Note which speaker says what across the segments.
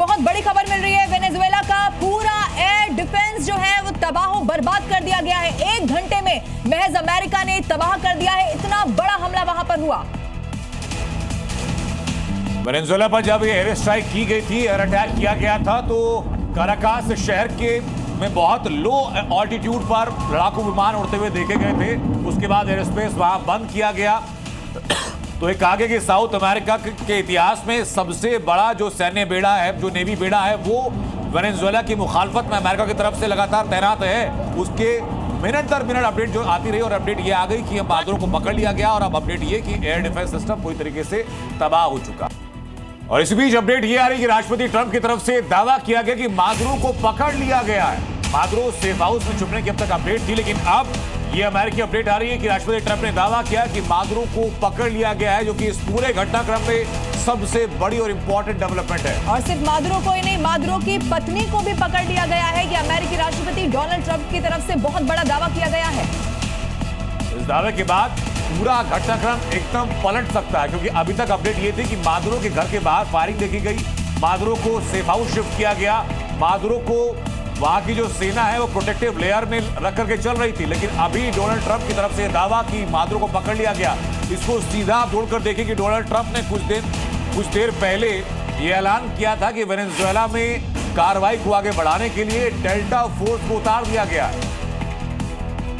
Speaker 1: बहुत बड़ी खबर मिल रही है। वेनेजुएला का पूरा एयर डिफेंस जो है वो तबाह बर्बाद कर दिया गया है। 1 घंटे में महज अमेरिका ने तबाह कर दिया है। इतना बड़ा हमला वहां पर हुआ।
Speaker 2: वेनेजुएला पर जब ये एयर स्ट्राइक की गई थी, एयर अटैक किया गया था, तो काराकास शहर के में बहुत लो ऑल्टीट्यूड पर लड़ाकू विमान उड़ते हुए देखे गए थे। उसके बाद एयर स्पेस वहां बंद किया गया। तो एक आगे के साउथ अमेरिका के इतिहास में सबसे बड़ा जो सैन्य बेड़ा है, जो नेवी बेड़ा है, वो वेनेजुएला की मुखालफत में अमेरिका की तरफ से लगातार तैनात है। उसके मिनट दर मिनट अपडेट जो आती रही और अपडेट ये आ गई कि हम बहादुरों को पकड़ लिया गया, और अब अपडेट ये कि एयर डिफेंस सिस्टम पूरी तरीके से तबाह हो चुका। और इस बीच अपडेट ये आ रही कि राष्ट्रपति ट्रंप की तरफ से दावा किया गया कि मादुरो को पकड़ लिया गया है। मादुरो सेफ हाउस में छुपने की अब तक अपडेट थी, लेकिन अब ये अमेरिकी अपडेट आ रही है कि राष्ट्रपति ट्रंप ने दावा किया कि मादुरो को पकड़ लिया गया है, जो कि इस पूरे घटनाक्रम में सबसे बड़ी और इंपॉर्टेंट डेवलपमेंट है।
Speaker 1: और सिर्फ मादुरो को ही नहीं, मादुरो की पत्नी को भी पकड़ लिया गया है। कि अमेरिकी राष्ट्रपति डोनाल्ड ट्रंप की तरफ से बहुत बड़ा दावा किया गया है।
Speaker 2: इस दावे के बाद पूरा घटनाक्रम एकदम पलट सकता है, क्योंकि अभी तक अपडेट ये थी कि मादुरो के घर के बाहर फायरिंग देखी गई, मादुरो को सेफ हाउस शिफ्ट किया गया, मादुरो को वहां की जो सेना है वो प्रोटेक्टिव लेयर में रख करके चल रही थी। लेकिन अभी डोनाल्ड ट्रंप की तरफ से दावा कि मादुरो को पकड़ लिया गया, इसको सीधा आप जोड़कर देखें कि डोनाल्ड ट्रंप ने कुछ देर पहले ये ऐलान किया था कि वेनेजुएला में कार्रवाई को आगे बढ़ाने के लिए डेल्टा फोर्स को उतार दिया गया है।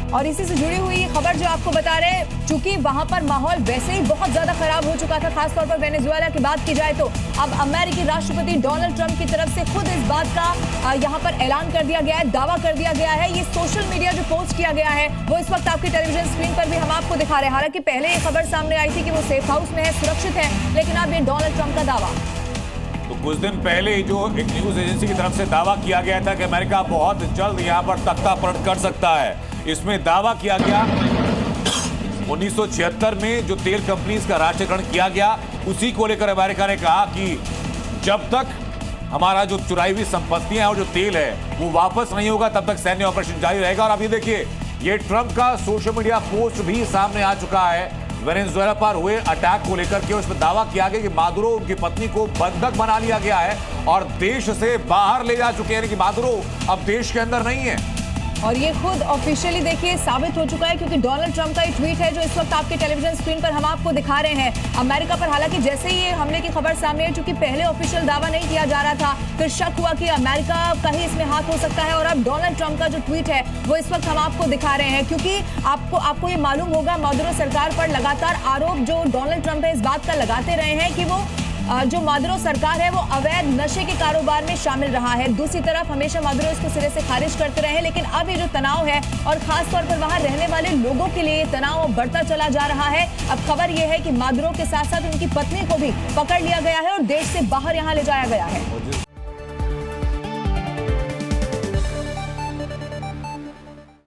Speaker 1: और इसी से जुड़ी हुई खबर जो आपको बता रहे हैं, चूंकि वहां पर माहौल वैसे ही बहुत ज्यादा खराब हो चुका था, खासतौर पर वेनेजुएला की बात की जाए तो अब अमेरिकी राष्ट्रपति डोनाल्ड ट्रंप की तरफ से खुद इस बात का यहां पर ऐलान कर दिया गया है, दावा कर दिया गया है। ये सोशल मीडिया जो पोस्ट किया गया है वो इस वक्त आपकी टेलीविजन स्क्रीन पर भी हम आपको दिखा रहे हैं। हालांकि पहले ये खबर सामने आई थी कि वो सेफ हाउस में है, सुरक्षित है, लेकिन अब ये डोनाल्ड ट्रंप का दावा।
Speaker 2: तो कुछ दिन पहले जो एक न्यूज एजेंसी की तरफ से दावा किया गया था कि अमेरिका बहुत जल्द यहां पर तख्ता पलट कर सकता है, इसमें दावा किया गया 1976 में जो तेल कंपनीज का राष्ट्रीयकरण किया गया, उसी को लेकर अमेरिका ने कहा कि जब तक हमारा जो चुराई हुई संपत्तियां और जो तेल है वो वापस नहीं होगा, तब तक सैन्य ऑपरेशन जारी रहेगा। और अभी देखिए, ये ट्रंप का सोशल मीडिया पोस्ट भी सामने आ चुका है वेनेजुएला पर हुए अटैक को लेकर के। उसमें दावा किया गया कि मादुरो, उनकी पत्नी को बंधक बना लिया गया है और देश से बाहर ले जा चुके हैं, यानी कि मादुरो अब देश के अंदर नहीं है।
Speaker 1: और ये खुद ऑफिशियली देखिए साबित हो चुका है, क्योंकि डोनाल्ड ट्रंप का ये ट्वीट है जो इस वक्त आपके टेलीविजन स्क्रीन पर हम आपको दिखा रहे हैं। अमेरिका पर हालांकि जैसे ही ये हमले की खबर सामने है, चूंकि पहले ऑफिशियल दावा नहीं किया जा रहा था, फिर शक हुआ कि अमेरिका का ही इसमें हाथ हो सकता है। और अब डोनाल्ड ट्रंप का जो ट्वीट है वो इस वक्त हम आपको दिखा रहे हैं, क्योंकि आपको ये मालूम होगा, मादुरो सरकार पर लगातार आरोप जो डोनाल्ड ट्रंप है इस बात का लगाते रहे हैं कि वो जो मादुरो सरकार है वो अवैध नशे के कारोबार में शामिल रहा है। दूसरी तरफ हमेशा मादुरो इसको सिरे से खारिज करते रहे, लेकिन अब ये जो तनाव है और खास तौर पर वहां रहने वाले लोगों के लिए तनाव बढ़ता चला जा रहा है। अब खबर यह है कि मादुरो के साथ साथ उनकी पत्नी को भी पकड़ लिया गया है और देश से बाहर यहां ले जाया गया है।